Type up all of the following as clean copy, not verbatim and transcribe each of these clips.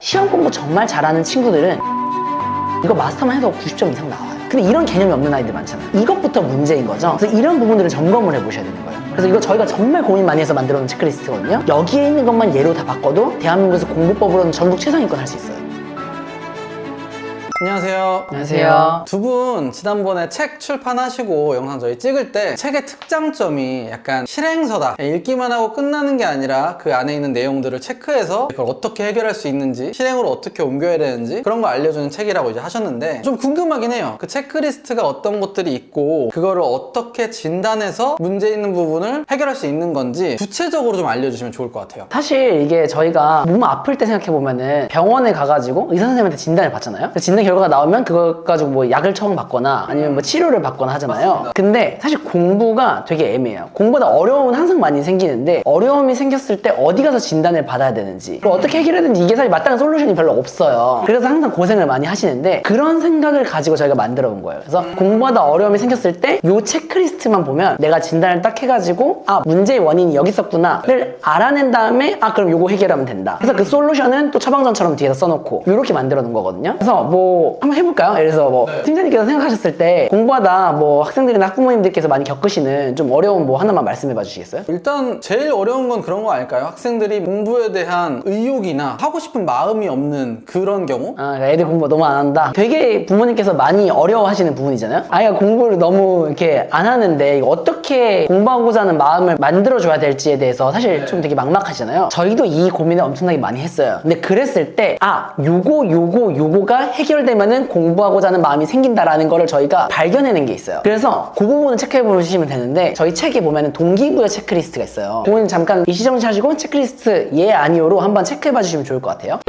시험 공부 정말 잘하는 친구들은 이거 마스터만 해도 90점 이상 나와요. 근데 이런 개념이 없는 아이들 많잖아요. 이것부터 문제인 거죠. 그래서 이런 부분들을 점검을 해보셔야 되는 거예요. 그래서 이거 저희가 정말 고민 많이 해서 만들어 놓은 체크리스트거든요. 여기에 있는 것만 예로 다 바꿔도 대한민국에서 공부법으로는 전국 최상위권 할 수 있어요. 안녕하세요. 안녕하세요. 두 분 지난번에 책 출판하시고 영상 저희 찍을 때 책의 특장점이 약간 실행서다, 읽기만 하고 끝나는 게 아니라 그 안에 있는 내용들을 체크해서 그걸 어떻게 해결할 수 있는지, 실행으로 어떻게 옮겨야 되는지 그런 거 알려주는 책이라고 이제 하셨는데, 좀 궁금하긴 해요. 그 체크리스트가 어떤 것들이 있고 그거를 어떻게 진단해서 문제 있는 부분을 해결할 수 있는 건지 구체적으로 좀 알려주시면 좋을 것 같아요. 사실 이게 저희가 몸 아플 때 생각해보면은 병원에 가가지고 의사 선생님한테 진단을 받잖아요. 진단 결과가 나오면 그거 가지고 뭐 약을 처방받거나 아니면 뭐 치료를 받거나 하잖아요. 맞습니다. 근데 사실 공부가 되게 애매해요. 공부보다 어려움은 항상 많이 생기는데, 어려움이 생겼을 때 어디 가서 진단을 받아야 되는지, 그걸 어떻게 해결해야 되는지 이게 사실 마땅한 솔루션이 별로 없어요. 그래서 항상 고생을 많이 하시는데, 그런 생각을 가지고 저희가 만들어 본 거예요. 그래서 공부하다 어려움이 생겼을 때 요 체크리스트만 보면 내가 진단을 딱 해가지고 아, 문제의 원인이 여기 있었구나를 알아낸 다음에 아, 그럼 요거 해결하면 된다. 그래서 그 솔루션은 또 처방전처럼 뒤에다 써놓고 요렇게 만들어 놓은 거거든요. 그래서 뭐 한번 해볼까요? 예를 들어서 뭐 팀장님께서 생각하셨을 때 공부하다 뭐 학생들이나 학부모님들께서 많이 겪으시는 좀 어려운 뭐 하나만 말씀해 봐 주시겠어요? 일단 제일 어려운 건 그런 거 아닐까요? 학생들이 공부에 대한 의욕이나 하고 싶은 마음이 없는 그런 경우? 아, 그러니까 애들 공부 너무 안 한다. 되게 부모님께서 많이 어려워하시는 부분이잖아요. 아이가 공부를 너무 이렇게 안 하는데 어떻게 공부하고자 하는 마음을 만들어줘야 될지에 대해서 사실 좀 되게 막막하시잖아요. 저희도 이 고민을 엄청나게 많이 했어요. 근데 그랬을 때 아, 요거가 해결되면은 공부하고자 하는 마음이 생긴다라는 거를 저희가 발견해낸 게 있어요. 그래서 그 부분을 체크해 보시면 되는데, 저희 책에 보면은 동기부여 체크리스트가 있어요. 그거는 잠깐 일시정지 하시고 체크리스트 예 아니오로 한번 체크해 봐 주시면 좋을 것 같아요.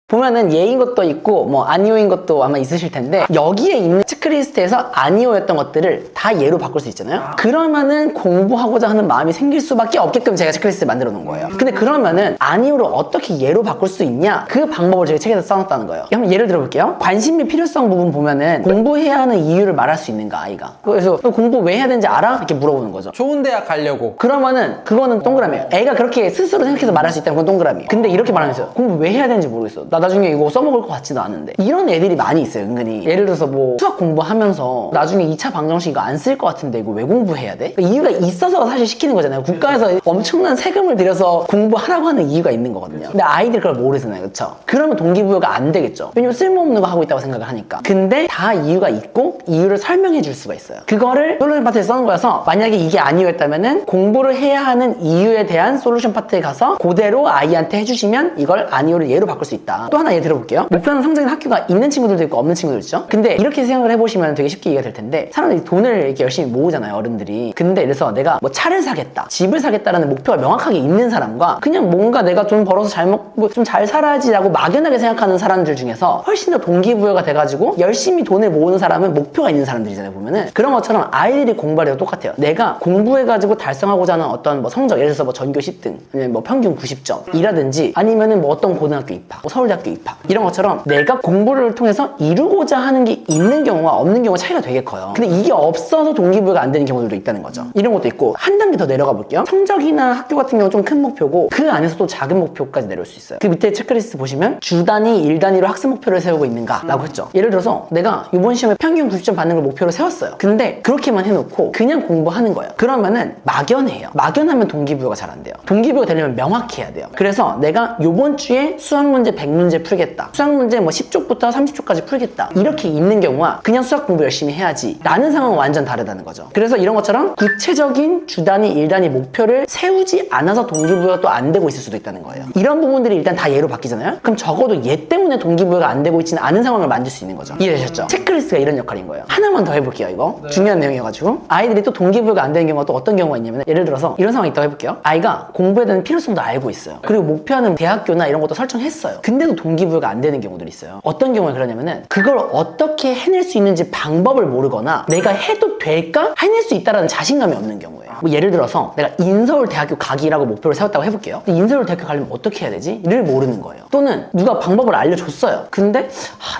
보면은 예인 것도 있고 뭐 아니오인 것도 아마 있으실 텐데, 여기에 있는 체크리스트에서 아니오였던 것들을 다 예로 바꿀 수 있잖아요. 그러면은 공부하고자 하는 마음이 생길 수밖에 없게끔 제가 체크리스트를 만들어 놓은 거예요. 근데 그러면은 아니오를 어떻게 예로 바꿀 수 있냐, 그 방법을 제가 책에서 써놨다는 거예요. 한번 예를 들어볼게요. 관심 및 필요성 부분 보면은 공부해야 하는 이유를 말할 수 있는가, 아이가. 그래서 공부 왜 해야 되는지 알아? 이렇게 물어보는 거죠. 좋은 대학 가려고. 그러면은 그거는 동그라미예요. 애가 그렇게 스스로 생각해서 말할 수 있다면 그건 동그라미. 근데 이렇게 말하면서 공부 왜 해야 되는지 모르겠어. 나 나중에 이거 써먹을 것 같지도 않은데. 이런 애들이 많이 있어요, 은근히. 예를 들어서 뭐 수학 공부하면서 나중에 2차 방정식 이거 안 쓸 것 같은데 이거 왜 공부해야 돼? 그러니까 이유가 있어서 사실 시키는 거잖아요. 국가에서 엄청난 세금을 들여서 공부하라고 하는 이유가 있는 거거든요. 근데 아이들 그걸 모르잖아요, 그쵸? 그러면 동기부여가 안 되겠죠. 왜냐면 쓸모없는 거 하고 있다고 생각을 하니까. 근데 다 이유가 있고 이유를 설명해 줄 수가 있어요. 그거를 솔루션 파트에 써놓은 거여서, 만약에 이게 아니었다면은 공부를 해야 하는 이유에 대한 솔루션 파트에 가서 그대로 아이한테 해주시면 이걸 아니오를 예로 바꿀 수 있다. 또 하나 예를 들어볼게요. 목표는 성적인 학교가 있는 친구들도 있고 없는 친구들도 있죠. 근데 이렇게 생각을 해보시면 되게 쉽게 이해가 될 텐데, 사람들이 돈을 이렇게 열심히 모으잖아요, 어른들이. 근데 그래서 내가 뭐 차를 사겠다, 집을 사겠다라는 목표가 명확하게 있는 사람과, 그냥 뭔가 내가 돈 벌어서 잘 먹고 좀 잘 살아야지라고 막연하게 생각하는 사람들 중에서 훨씬 더 동기부여가 돼가지고 열심히 돈을 모으는 사람은 목표가 있는 사람들이잖아요, 보면은. 그런 것처럼 아이들이 공부할 때도 똑같아요. 내가 공부해가지고 달성하고자 하는 어떤 뭐 성적, 예를 들어서 뭐 전교 10등, 아니면 뭐 평균 90점 이라든지, 아니면은 뭐 어떤 고등학교 입학, 뭐 서울대학교 입학, 이런 것처럼 내가 공부를 통해서 이루고자 하는 게 있는 경우와 없는 경우가 차이가 되게 커요. 근데 이게 없어서 동기부여가 안 되는 경우들도 있다는 거죠. 이런 것도 있고, 한 단계 더 내려가 볼게요. 성적이나 학교 같은 경우는 좀 큰 목표고 그 안에서 또 작은 목표까지 내려올 수 있어요. 그 밑에 체크리스트 보시면 주 단위, 일 단위로 학습 목표를 세우고 있는가 라고 했죠. 예를 들어서 내가 이번 시험에 평균 90점 받는 걸 목표로 세웠어요. 근데 그렇게만 해놓고 그냥 공부하는 거예요. 그러면은 막연해요. 막연하면 동기부여가 잘 안 돼요. 동기부여가 되려면 명확해야 돼요. 그래서 내가 이번 주에 수학 문제 100문제 풀겠다, 수학 문제 뭐 10쪽부터 30쪽까지 풀겠다, 이렇게 있는 경우와 그냥 수학 공부 열심히 해야지 라는 상황은 완전 다르다는 거죠. 그래서 이런 것처럼 구체적인 주 단위, 일 단위 목표를 세우지 않아서 동기부여가 또 안 되고 있을 수도 있다는 거예요. 이런 부분들이 일단 다 예로 바뀌잖아요. 그럼 적어도 얘 때문에 동기부여가 안 되고 있지는 않은 상황을 만들 수 있는 거죠. 이해되셨죠? 체크리스트가 이런 역할인 거예요. 하나만 더 해볼게요. 이거 중요한 내용이어가지고, 아이들이 또 동기부여가 안 되는 경우가 또 어떤 경우가 있냐면, 예를 들어서 이런 상황이 있다고 해볼게요. 아이가 공부에 대한 필요성도 알고 있어요. 그리고 목표하는 대학교나 이런 것도 설정했어요. 근데도 그래도 동기부여가 안 되는 경우들이 있어요. 어떤 경우에 그러냐면은 그걸 어떻게 해낼 수 있는지 방법을 모르거나 내가 해도 될까? 해낼 수 있다라는 자신감이 없는 경우예요. 뭐 예를 들어서 내가 인서울대학교 가기라고 목표를 세웠다고 해볼게요. 근데 인서울대학교 가려면 어떻게 해야 되지? 를 모르는 거예요. 또는 누가 방법을 알려줬어요. 근데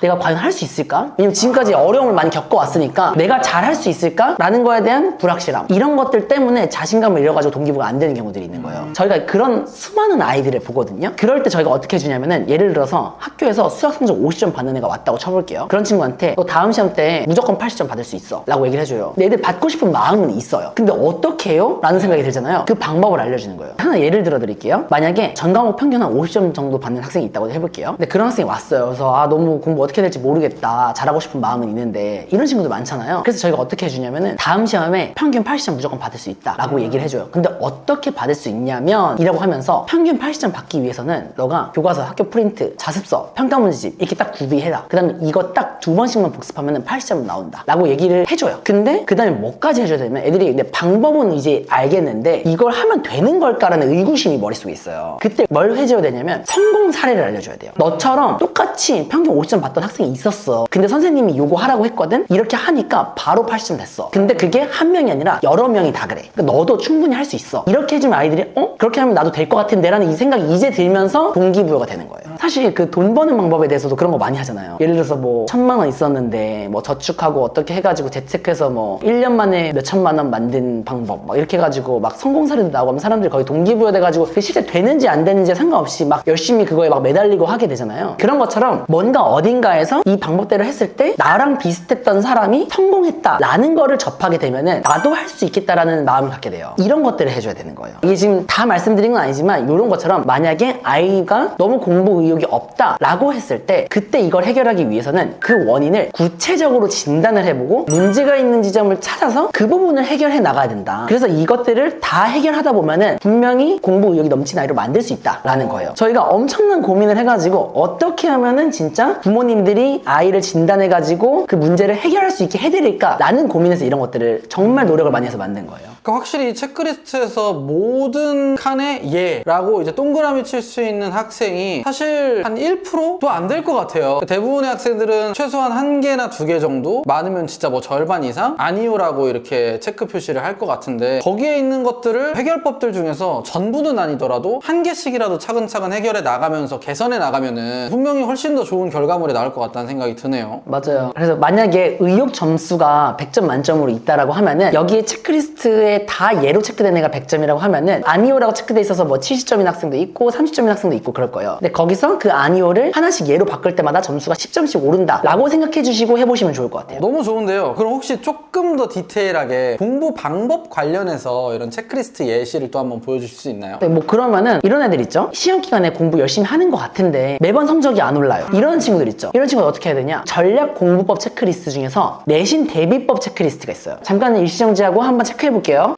내가 과연 할 수 있을까? 왜냐면 지금까지 어려움을 많이 겪어왔으니까 내가 잘 할 수 있을까? 라는 거에 대한 불확실함. 이런 것들 때문에 자신감을 잃어가지고 동기부여가 안 되는 경우들이 있는 거예요. 저희가 그런 수많은 아이들을 보거든요. 그럴 때 저희가 어떻게 해주냐면은 예를 들어서 학교에서 수학 성적 50점 받는 애가 왔다고 쳐볼게요. 그런 친구한테 너 다음 시험 때 무조건 80점 받을 수 있어 라고 얘기를 해줘요. 근데 애들 받고 싶은 마음은 있어요. 근데 어떻게 해요? 라는 생각이 들잖아요. 그 방법을 알려주는 거예요. 하나 예를 들어 드릴게요. 만약에 전 과목 평균 한 50점 정도 받는 학생이 있다고 해볼게요. 근데 그런 학생이 왔어요. 그래서 너무 공부 어떻게 될지 모르겠다. 잘하고 싶은 마음은 있는데 이런 친구들 많잖아요. 그래서 저희가 어떻게 해주냐면은 다음 시험에 평균 80점 무조건 받을 수 있다 라고 얘기를 해줘요. 근데 어떻게 받을 수 있냐면 이라고 하면서 평균 80점 받기 위해서는 너가 교과서, 학교 프린트, 자습서, 평가문제집 이렇게 딱 구비해라. 그 다음에 이거 딱 2번씩만 복습하면 80점 나온다 라고 얘기를 해줘요. 근데 그 다음에 뭐까지 해줘야 되면 애들이 근데 방법은 이제 알겠는데 이걸 하면 되는 걸까라는 의구심이 머릿속에 있어요. 그때 뭘 해줘야 되냐면 성공 사례를 알려줘야 돼요. 너처럼 똑같이 평균 50점 받던 학생이 있었어. 근데 선생님이 요거 하라고 했거든? 이렇게 하니까 바로 80점 됐어. 근데 그게 한 명이 아니라 여러 명이 다 그래. 그러니까 너도 충분히 할 수 있어. 이렇게 해주면 아이들이 그렇게 하면 나도 될 것 같은데 라는 이 생각이 이제 들면서 동기부여가 되는 거예요. 사실 그 돈 버는 방법에 대해서도 그런 거 많이 하잖아요. 예를 들어서 뭐 1000만 원 있었는데 뭐 저축하고 어떻게 해가지고 재테크해서 뭐 1년 만에 몇 천만 원 만든 방법 막 이렇게 해가지고 막 성공 사례도 나오고 하면 사람들이 거의 동기부여 돼가지고 그게 실제 되는지 안 되는지 상관없이 막 열심히 그거에 막 매달리고 하게 되잖아요. 그런 것처럼 뭔가 어딘가에서 이 방법대로 했을 때 나랑 비슷했던 사람이 성공했다 라는 거를 접하게 되면은 나도 할 수 있겠다라는 마음을 갖게 돼요. 이런 것들을 해줘야 되는 거예요. 이게 지금 다 말씀드린 건 아니지만 이런 것처럼 만약에 아이가 너무 공부 의욕이 없다 라고 했을 때 그때 이걸 해결하기 위해서는 그 원인을 구체적으로 진단을 해보고 문제가 있는 지점을 찾아서 그 부분을 해결해 나가야 된다. 그래서 이것들을 다 해결하다 보면은 분명히 공부 의욕이 넘치는 아이로 만들 수 있다라는 거예요. 저희가 엄청난 고민을 해가지고 어떻게 하면은 진짜 부모님들이 아이를 진단해가지고 그 문제를 해결할 수 있게 해드릴까 라는 고민에서 이런 것들을 정말 노력을 많이 해서 만든 거예요. 그러니까 확실히 체크리스트에서 모든 칸에 예라고 이제 동그라미 칠 수 있는 학생이 사실 한 1%도 안 될 것 같아요. 대부분의 학생들은 최소한 1개나 2개 정도, 많으면 진짜 뭐 절반 이상 아니요라고 이렇게 체크 표시를 할 것 같은데 거기에 있는 것들을 해결법들 중에서 전부는 아니더라도 1개씩이라도 차근차근 해결해 나가면서 개선해 나가면은 분명히 훨씬 더 좋은 결과물이 나올 것 같다는 생각이 드네요. 맞아요. 그래서 만약에 의욕 점수가 100점 만점으로 있다라고 하면은 여기에 체크리스트에 다 예로 체크된 애가 100점이라고 하면은 아니오라고 체크돼 있어서 뭐 70점인 학생도 있고 30점인 학생도 있고 그럴 거예요. 근데 거기서 그 아니오를 하나씩 예로 바꿀 때마다 점수가 10점씩 오른다 라고 생각해 주시고 해보시면 좋을 것 같아요. 너무 좋은데요. 그럼 혹시 조금 더 디테일하게 공부 방법 관련해서 이런 체크리스트 예시를 또 한번 보여주실 수 있나요? 네, 뭐 그러면은 이런 애들 있죠? 시험 기간에 공부 열심히 하는 것 같은데 매번 성적이 안 올라요. 이런 친구들 있죠? 이런 친구들 어떻게 해야 되냐? 전략 공부법 체크리스트 중에서 내신 대비법 체크리스트가 있어요. 잠깐 일시정지하고 한번 체크해 볼게요.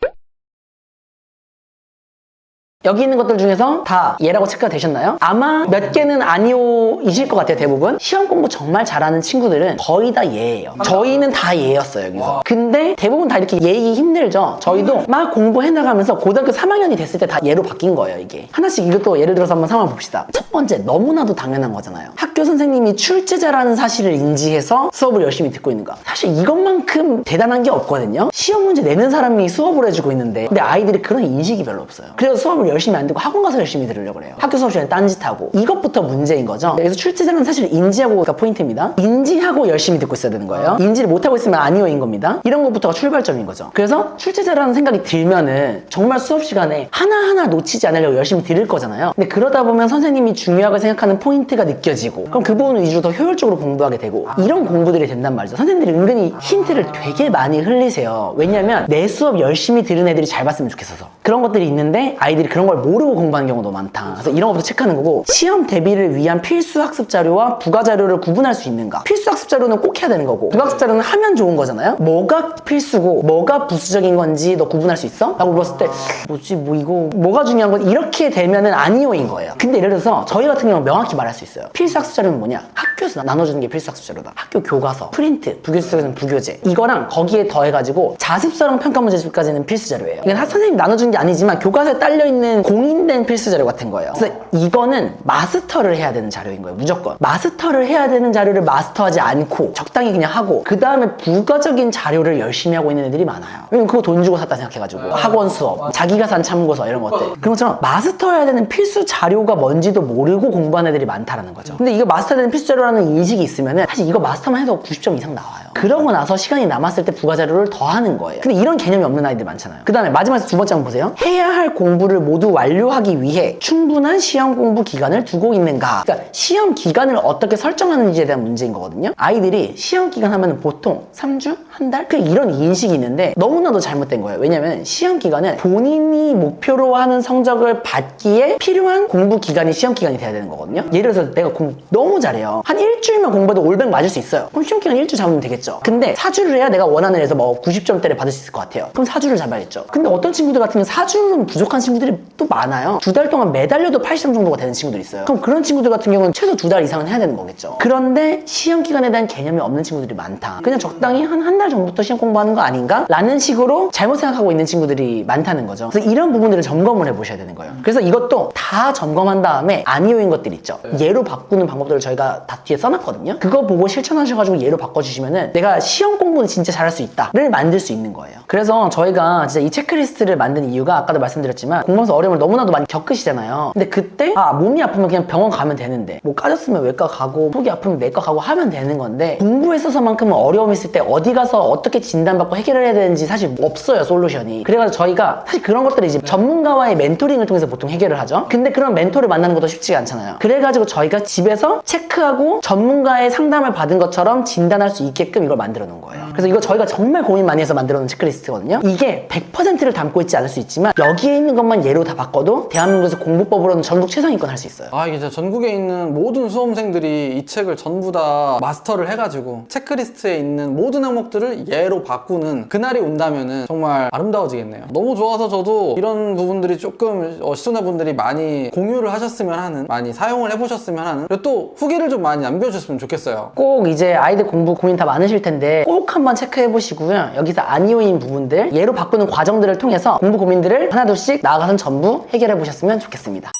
여기 있는 것들 중에서 다 예라고 체크가 되셨나요? 아마 몇 개는 아니오이실 것 같아요. 대부분 시험 공부 정말 잘하는 친구들은 거의 다 예예요. 저희는 다 예였어요 여기서. 근데 대부분 다 이렇게 예이기 힘들죠. 저희도 막 공부해 나가면서 고등학교 3학년이 됐을 때 다 예로 바뀐 거예요. 이게 하나씩 이것도 예를 들어서 한번 상황을 봅시다. 첫 번째, 너무나도 당연한 거잖아요. 학교 선생님이 출제자라는 사실을 인지해서 수업을 열심히 듣고 있는 거. 사실 이것만큼 대단한 게 없거든요. 시험 문제 내는 사람이 수업을 해주고 있는데 근데 아이들이 그런 인식이 별로 없어요. 그래서 수업을 열심히 안 듣고 학원 가서 열심히 들으려고 그래요. 학교 수업 시간에 딴짓하고. 이것부터 문제인 거죠. 그래서 출제자는 사실 인지하고가 포인트입니다. 인지하고 열심히 듣고 있어야 되는 거예요. 인지를 못하고 있으면 아니오인 겁니다. 이런 것부터가 출발점인 거죠. 그래서 출제자라는 생각이 들면은 정말 수업 시간에 하나하나 놓치지 않으려고 열심히 들을 거잖아요. 근데 그러다 보면 선생님이 중요하게 생각하는 포인트가 느껴지고 그럼 그 부분 위주로 더 효율적으로 공부하게 되고 이런 공부들이 된단 말이죠. 선생님들이 은근히 힌트를 되게 많이 흘리세요. 왜냐면 내 수업 열심히 들은 애들이 잘 봤으면 좋겠어서. 그런 것들이 있는데 아이들이 그런 걸 모르고 공부하는 경우도 많다. 그래서 이런 것부터 체크하는 거고 시험 대비를 위한 필수 학습 자료와 부가 자료를 구분할 수 있는가. 필수 학습 자료는 꼭 해야 되는 거고 부가 학습 자료는 하면 좋은 거잖아요. 뭐가 필수고 뭐가 부수적인 건지 너 구분할 수 있어? 라고 물었을 때 뭐지 뭐 이거 뭐가 중요한 건 이렇게 되면은 아니오인 거예요. 근데 예를 들어서 저희 같은 경우는 명확히 말할 수 있어요. 필수 학습 자료는 뭐냐? 학교에서 나눠주는 게 필수 학습 자료다. 학교 교과서, 프린트, 부교재에서는 부교재 이거랑 거기에 더해가지고 자습서랑 평가문제집까지는 필수 자료예요. 이건 선생님이 나눠준 게 아니지만 교과서에 딸려있는 있는 공인된 필수 자료 같은 거예요. 그래서 이거는 마스터를 해야 되는 자료인 거예요. 무조건 마스터를 해야 되는 자료를 마스터하지 않고 적당히 그냥 하고 그 다음에 부가적인 자료를 열심히 하고 있는 애들이 많아요. 왜냐면 그거 돈 주고 샀다 생각해가지고 학원 수업, 자기가 산 참고서 이런 것들 그런 것처럼 마스터해야 되는 필수 자료가 뭔지도 모르고 공부하는 애들이 많다라는 거죠. 근데 이거 마스터해야 되는 필수 자료라는 인식이 있으면은 사실 이거 마스터만 해도 90점 이상 나와요. 그러고 나서 시간이 남았을 때 부가 자료를 더 하는 거예요. 근데 이런 개념이 없는 아이들 많잖아요. 그 다음에 마지막에서 두 번째 한번 보세요. 해야 할 공부를 모두 완료하기 위해 충분한 시험 공부 기간을 두고 있는가. 그러니까 시험 기간을 어떻게 설정하는지에 대한 문제인 거거든요. 아이들이 시험 기간 하면 보통 3주? 한 달? 그냥 이런 인식이 있는데 너무나도 잘못된 거예요. 왜냐면 시험 기간은 본인이 목표로 하는 성적을 받기에 필요한 공부 기간이 시험 기간이 돼야 되는 거거든요. 예를 들어서 내가 공부 너무 잘해요. 한 일주일만 공부해도 올백 맞을 수 있어요. 그럼 시험 기간 일주일 잡으면 되겠죠. 근데 4주를 해야 내가 원하는 애에서 뭐 90점대를 받을 수 있을 것 같아요. 그럼 4주를 잡아야겠죠. 근데 어떤 친구들 같은 경우는 4주는 부족한 친구들이 또 많아요. 2달 동안 매달려도 80점 정도가 되는 친구들이 있어요. 그럼 그런 친구들 같은 경우는 최소 2달 이상은 해야 되는 거겠죠. 그런데 시험 기간에 대한 개념이 없는 친구들이 많다. 그냥 적당히 한 달 전부터 시험 공부하는 거 아닌가? 라는 식으로 잘못 생각하고 있는 친구들이 많다는 거죠. 그래서 이런 부분들을 점검을 해보셔야 되는 거예요. 그래서 이것도 다 점검한 다음에 아니오인 것들 있죠. 예로 바꾸는 방법들을 저희가 다 뒤에 써놨거든요. 그거 보고 실천하셔가지고 예로 바꿔주시면은 내가 시험 공부는 진짜 잘할 수 있다를 만들 수 있는 거예요. 그래서 저희가 진짜 이 체크리스트를 만든 이유가 아까도 말씀드렸지만 공부하면서 어려움을 너무나도 많이 겪으시잖아요. 근데 그때 몸이 아프면 그냥 병원 가면 되는데 뭐 까졌으면 외과 가고 속이 아프면 내과 가고 하면 되는 건데 공부에 있어서만큼은 어려움이 있을 때 어디 가서 어떻게 진단받고 해결을 해야 되는지 사실 없어요, 솔루션이. 그래가지고 저희가 사실 그런 것들을 이제 전문가와의 멘토링을 통해서 보통 해결을 하죠. 근데 그런 멘토를 만나는 것도 쉽지가 않잖아요. 그래가지고 저희가 집에서 체크하고 전문가의 상담을 받은 것처럼 진단할 수 있게끔 이걸 만들어 놓은 거예요. 그래서 이거 저희가 정말 고민 많이 해서 만들어 놓은 체크리스트거든요. 이게 100%를 담고 있지 않을 수 있지만 여기에 있는 것만 예로 다 바꿔도 대한민국에서 공부법으로는 전국 최상위권 할 수 있어요. 이게 진짜 전국에 있는 모든 수험생들이 이 책을 전부 다 마스터를 해가지고 체크리스트에 있는 모든 항목들을 예로 바꾸는 그날이 온다면은 정말 아름다워지겠네요. 너무 좋아서 저도 이런 부분들이 조금 시청자분들이 많이 공유를 하셨으면 하는, 많이 사용을 해보셨으면 하는, 그리고 또 후기를 좀 많이 남겨주셨으면 좋겠어요. 꼭 이제 아이들 공부 고민 다 많으실 텐데 꼭 한번 체크해 보시고요. 여기서 아니오인 부분들, 예로 바꾸는 과정들을 통해서 공부 고민들을 하나둘씩 나아가선 전부 해결해 보셨으면 좋겠습니다.